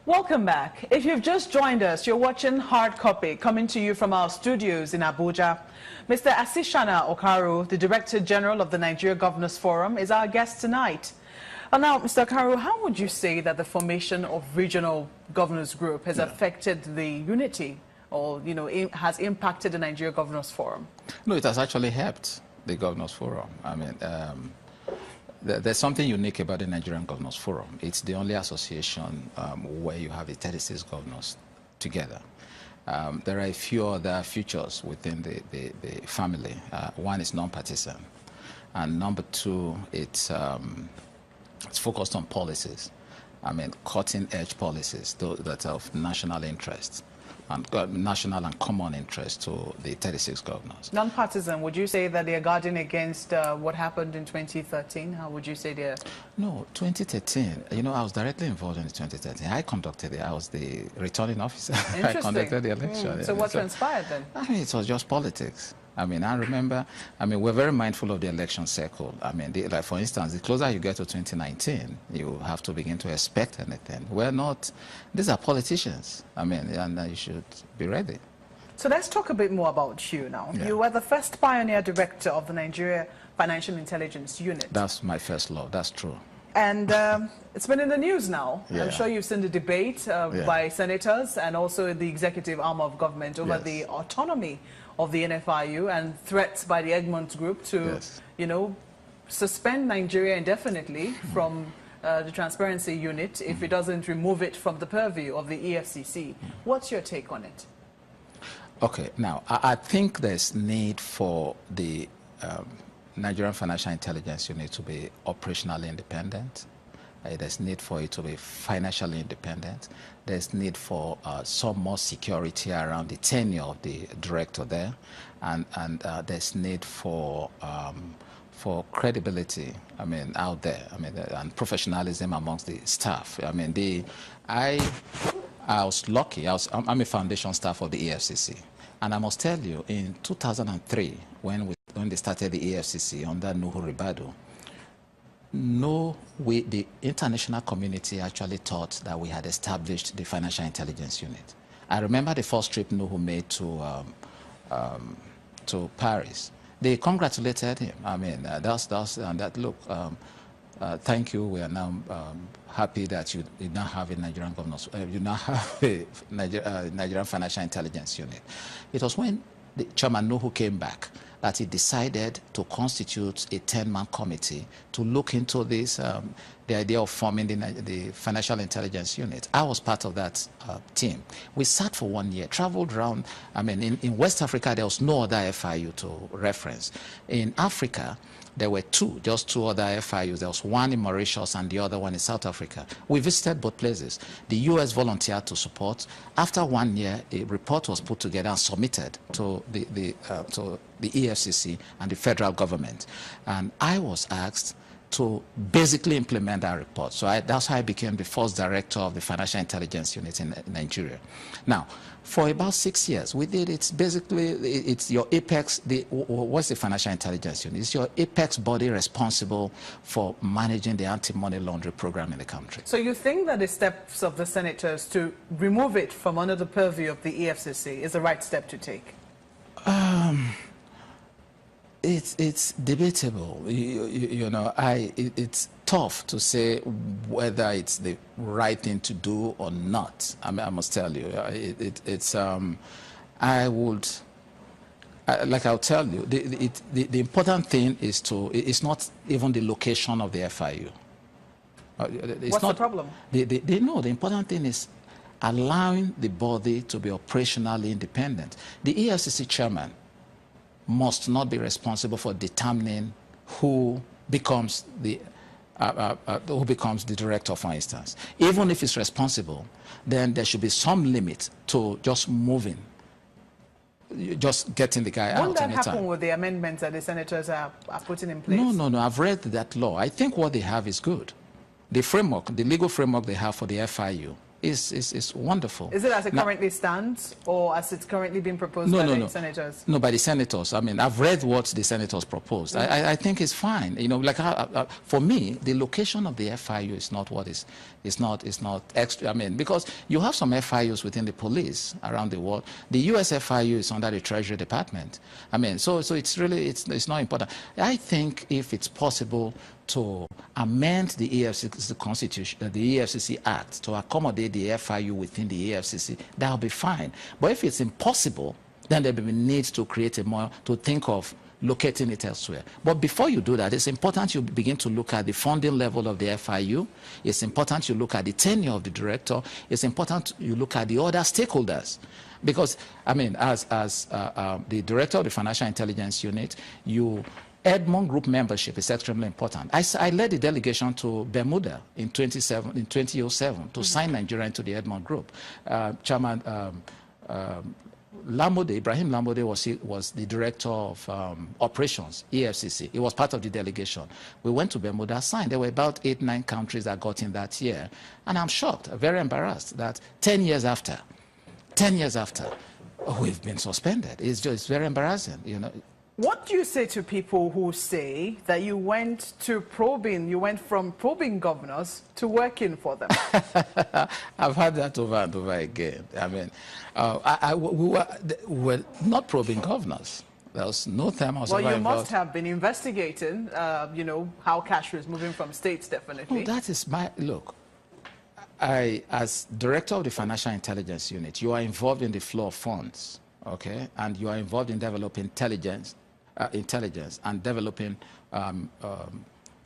Welcome back. If you've just joined us, you're watching Hard Copy, coming to you from our studios in Abuja. Mr. Asishana Okauru, the Director General of the Nigeria Governors Forum, is our guest tonight. Now, Mr. Okauru, how would you say that the formation of regional governors group has affected the unity or, has impacted the Nigeria Governors Forum? No, it has actually helped the Governors Forum. I mean, there's something unique about the Nigerian Governors Forum. It's the only association where you have the 36 governors together. There are a few other features within the family. One is non-partisan, and number two, it's focused on policies. I mean, cutting-edge policies that are of national interest. And national and common interest to the 36 governors. Non-partisan, would you say that they're guarding against what happened in 2013? How would you say they're... No, 2013, I was directly involved in 2013. I was the returning officer. I conducted the election. So what transpired then? I mean, it was just politics. I mean, I remember, we're very mindful of the election cycle. I mean, like for instance, the closer you get to 2019, you have to begin to expect anything. We're not, these are politicians. I mean, and you should be ready. So let's talk a bit more about you now. Yeah. You were the first pioneer director of the Nigeria Financial Intelligence Unit. That's my first love, that's true. And it's been in the news now. Yeah. I'm sure you've seen the debate by senators and also the executive arm of government over the autonomy of the NFIU and threats by the Egmont Group to, suspend Nigeria indefinitely from the Transparency Unit if it doesn't remove it from the purview of the EFCC. What's your take on it? Okay, now, I think there's need for the Nigerian Financial Intelligence Unit to be operationally independent. There's need for it to be financially independent. There's need for some more security around the tenure of the director there, and there's need for credibility. I mean, out there. I mean, and professionalism amongst the staff. I mean, I was lucky. I'm a foundation staff of the EFCC, and I must tell you, in 2003, when they started the EFCC under Nuhu Ribadu, the international community actually thought that we had established the Financial Intelligence Unit. I remember the first trip Nuhu made to Paris. They congratulated him. I mean, look, thank you. We are now happy that you now have a Nigerian governors. You now have a Nigerian Financial Intelligence Unit. It was when the Chairman Nuhu came back that he decided to constitute a 10-man committee to look into this, the idea of forming the Financial Intelligence Unit. I was part of that team. We sat for 1 year, traveled around. I mean, in West Africa, there was no other FIU to reference. In Africa, there were just two other FIUs. There was one in Mauritius and the other one in South Africa. We visited both places. The US volunteered to support. After 1 year, a report was put together and submitted to the EFCC and the federal government. And I was asked to basically implement that report. So that's how I became the first director of the Financial Intelligence Unit in Nigeria. Now, for about 6 years, we did it. Basically, it's your apex. What's the Financial Intelligence Unit? It's your apex body responsible for managing the anti-money laundering program in the country. So you think that the steps of the senators to remove it from under the purview of the EFCC is the right step to take? It's debatable. It's tough to say whether it's the right thing to do or not. I mean, I must tell you, I'll tell you, the important thing is it's not even the location of the FIU. What's the problem? The important thing is allowing the body to be operationally independent. The EFCC chairman must not be responsible for determining who becomes the director, for instance. Even if it's responsible, then there should be some limit to just moving, just getting the guy out. Won't that happen with the amendments that the senators are putting in place? No, I've read that law. I think what they have is good. The framework, the legal framework they have for the FIU is wonderful. Is it as it currently stands, or as it's currently been proposed by the senators? No, by the senators. I mean, I've read what the senators proposed. I think it's fine. You know, like for me, the location of the FIU is not what is. It's not extra. I mean, because you have some FIUs within the police around the world. The U.S. FIU is under the Treasury Department. I mean, so it's really it's not important. I think if it's possible to amend the EFCC Constitution, the EFCC Act, to accommodate the FIU within the EFCC, that'll be fine. But if it's impossible, then there will be need to create to think of locating it elsewhere. But before you do that, it's important you begin to look at the funding level of the FIU. It's important you look at the tenure of the director. It's important you look at the other stakeholders. Because, I mean, as the director of the Financial Intelligence Unit, Edmond Group membership is extremely important. I led the delegation to Bermuda in 2007 to sign Nigeria into the Edmond Group. Chairman Ibrahim Lamode was the director of operations, EFCC. He was part of the delegation. We went to Bermuda, signed. There were about 8-9 countries that got in that year. And I'm shocked, very embarrassed that 10 years after, we've been suspended. It's just very embarrassing, you know. What do you say to people who say that you went from probing governors to working for them? I've heard that over and over again. I mean, we were not probing governors. There was no time I was Well, you involved. must have been investigating, you know, how cash was moving from states, definitely. Oh, that is my, look, as director of the Financial Intelligence Unit, you are involved in the flow of funds, okay? And you are involved in developing intelligence and developing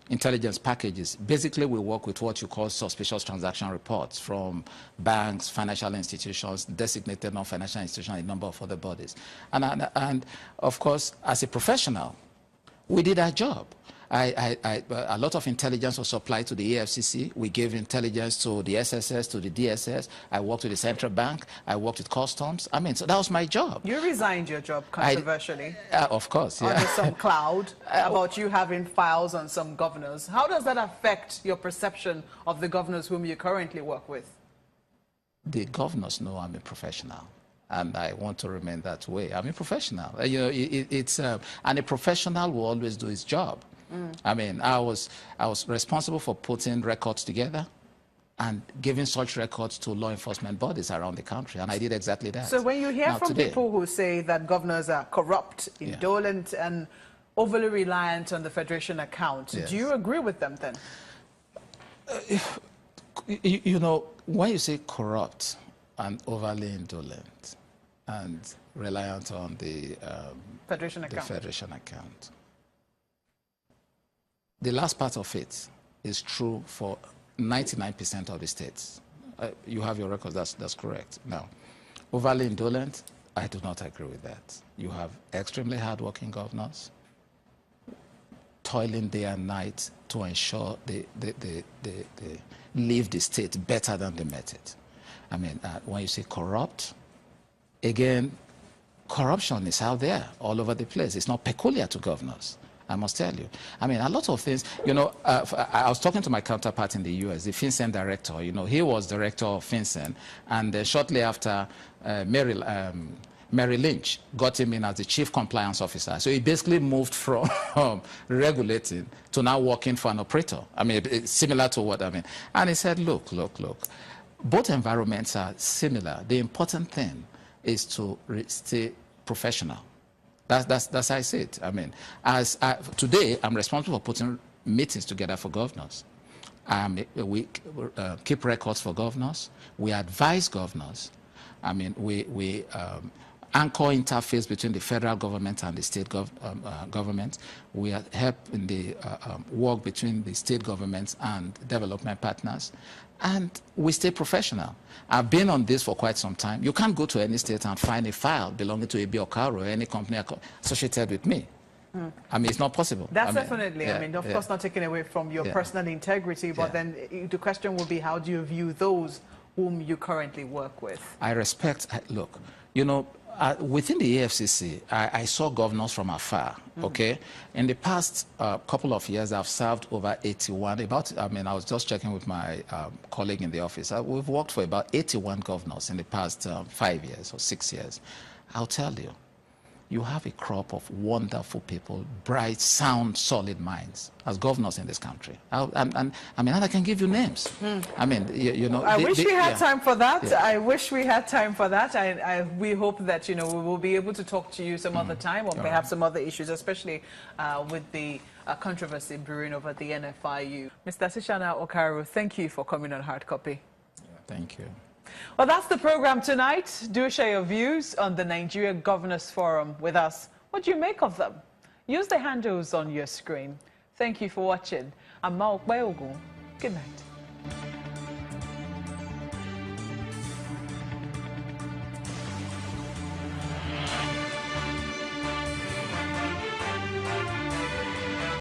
intelligence packages. Basically, we work with what you call suspicious transaction reports from banks, financial institutions, designated non-financial institutions, a number of other bodies. And of course, as a professional, we did our job. A lot of intelligence was supplied to the EFCC. We gave intelligence to the SSS, to the DSS. I worked with the central bank. I worked with customs. I mean, so that was my job. You resigned your job controversially. Of course, yeah. Under some cloud about you having files on some governors. How does that affect your perception of the governors whom you currently work with? The governors know I'm a professional. And I want to remain that way. I'm a professional. You know, and a professional will always do his job. I mean, I was responsible for putting records together and giving such records to law enforcement bodies around the country, and I did exactly that. So when you hear from people who say that governors are corrupt, indolent, and overly reliant on the Federation account, do you agree with them then? You know, when you say corrupt and overly indolent and reliant on the Federation account, the last part of it is true for 99% of the states. You have your records, that's correct. Now, overly indolent, I do not agree with that. You have extremely hardworking governors, toiling day and night to ensure they leave the state better than they met it. I mean, when you say corrupt, again, corruption is out there all over the place. It's not peculiar to governors, I must tell you. I mean, a lot of things, you know, I was talking to my counterpart in the US, the FinCEN director. You know, he was director of FinCEN, and shortly after, Mary Lynch got him in as the chief compliance officer. So he basically moved from regulating to now working for an operator. I mean, it's similar to what I mean. And he said, look, both environments are similar. The important thing is to stay professional. That's how I see it. I mean, today, I'm responsible for putting meetings together for governors. We keep records for governors. We advise governors. I mean, we anchor interface between the federal government and the state government. We help in the work between the state governments and development partners. And we stay professional. I've been on this for quite some time. You can't go to any state and find a file belonging to Okauru or any company associated with me. I mean, it's not possible. That's definitely, I mean, of course, not taking away from your personal integrity, but then the question would be, how do you view those whom you currently work with? I respect, look, you know, within the AFCC, I saw governors from afar, okay? In the past couple of years, I've served over 81, I was just checking with my colleague in the office. We've worked for about 81 governors in the past 5 years or 6 years. I'll tell you, you have a crop of wonderful people, bright, sound, solid minds as governors in this country. And I can give you names. I mean, you know. I wish we had time for that. Yeah. I wish we had time for that. We hope that, you know, we will be able to talk to you some other time, or perhaps some other issues, especially with the controversy brewing over the NFIU. Mr. Asishana Okauru, thank you for coming on Hard Copy. Thank you. Well, that's the program tonight. Do share your views on the Nigeria Governors Forum with us. What do you make of them? Use the handles on your screen. Thank you for watching. I'm Maok Bayogun. Good night.